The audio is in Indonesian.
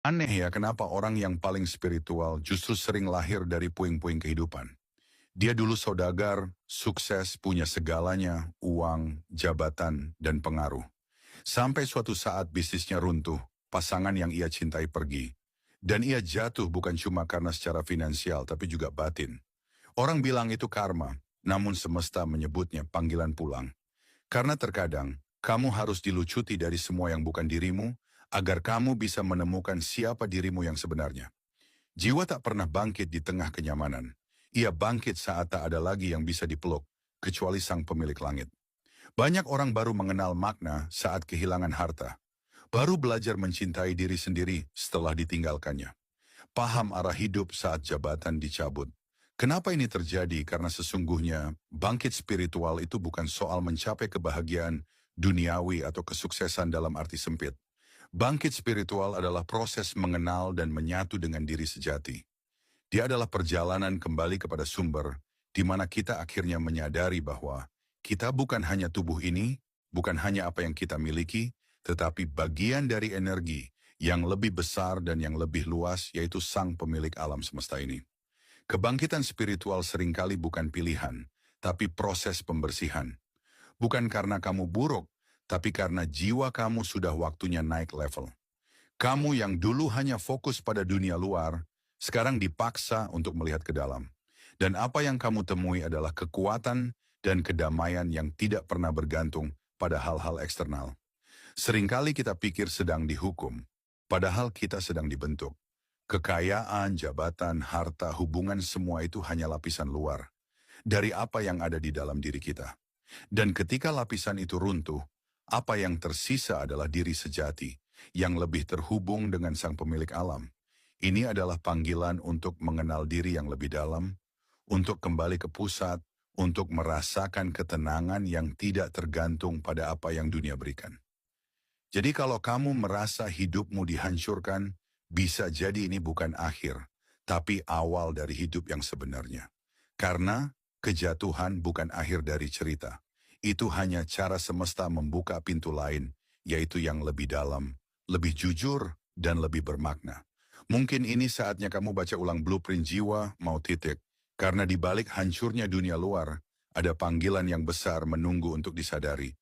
Aneh ya kenapa orang yang paling spiritual justru sering lahir dari puing-puing kehidupan. Dia dulu saudagar, sukses, punya segalanya, uang, jabatan, dan pengaruh. Sampai suatu saat bisnisnya runtuh, pasangan yang ia cintai pergi. Dan ia jatuh bukan cuma karena secara finansial tapi juga batin. Orang bilang itu karma, namun semesta menyebutnya panggilan pulang. Karena terkadang, kamu harus dilucuti dari semua yang bukan dirimu, agar kamu bisa menemukan siapa dirimu yang sebenarnya. Jiwa tak pernah bangkit di tengah kenyamanan. Ia bangkit saat tak ada lagi yang bisa dipeluk, kecuali sang pemilik langit. Banyak orang baru mengenal makna saat kehilangan harta. Baru belajar mencintai diri sendiri setelah ditinggalkannya. Paham arah hidup saat jabatan dicabut. Kenapa ini terjadi? Karena sesungguhnya bangkit spiritual itu bukan soal mencapai kebahagiaan duniawi atau kesuksesan dalam arti sempit. Bangkit spiritual adalah proses mengenal dan menyatu dengan diri sejati. Dia adalah perjalanan kembali kepada sumber, di mana kita akhirnya menyadari bahwa kita bukan hanya tubuh ini, bukan hanya apa yang kita miliki, tetapi bagian dari energi yang lebih besar dan yang lebih luas, yaitu sang pemilik alam semesta ini. Kebangkitan spiritual seringkali bukan pilihan, tapi proses pembersihan. Bukan karena kamu buruk, tapi karena jiwa kamu sudah waktunya naik level. Kamu yang dulu hanya fokus pada dunia luar, sekarang dipaksa untuk melihat ke dalam. Dan apa yang kamu temui adalah kekuatan dan kedamaian yang tidak pernah bergantung pada hal-hal eksternal. Seringkali kita pikir sedang dihukum, padahal kita sedang dibentuk. Kekayaan, jabatan, harta, hubungan semua itu hanya lapisan luar dari apa yang ada di dalam diri kita. Dan ketika lapisan itu runtuh, apa yang tersisa adalah diri sejati yang lebih terhubung dengan sang pemilik alam. Ini adalah panggilan untuk mengenal diri yang lebih dalam, untuk kembali ke pusat, untuk merasakan ketenangan yang tidak tergantung pada apa yang dunia berikan. Jadi kalau kamu merasa hidupmu dihancurkan, bisa jadi ini bukan akhir, tapi awal dari hidup yang sebenarnya. Karena kejatuhan bukan akhir dari cerita. Itu hanya cara semesta membuka pintu lain, yaitu yang lebih dalam, lebih jujur, dan lebih bermakna. Mungkin ini saatnya kamu baca ulang blueprint jiwa, mau titik. Karena di balik hancurnya dunia luar, ada panggilan yang besar menunggu untuk disadari,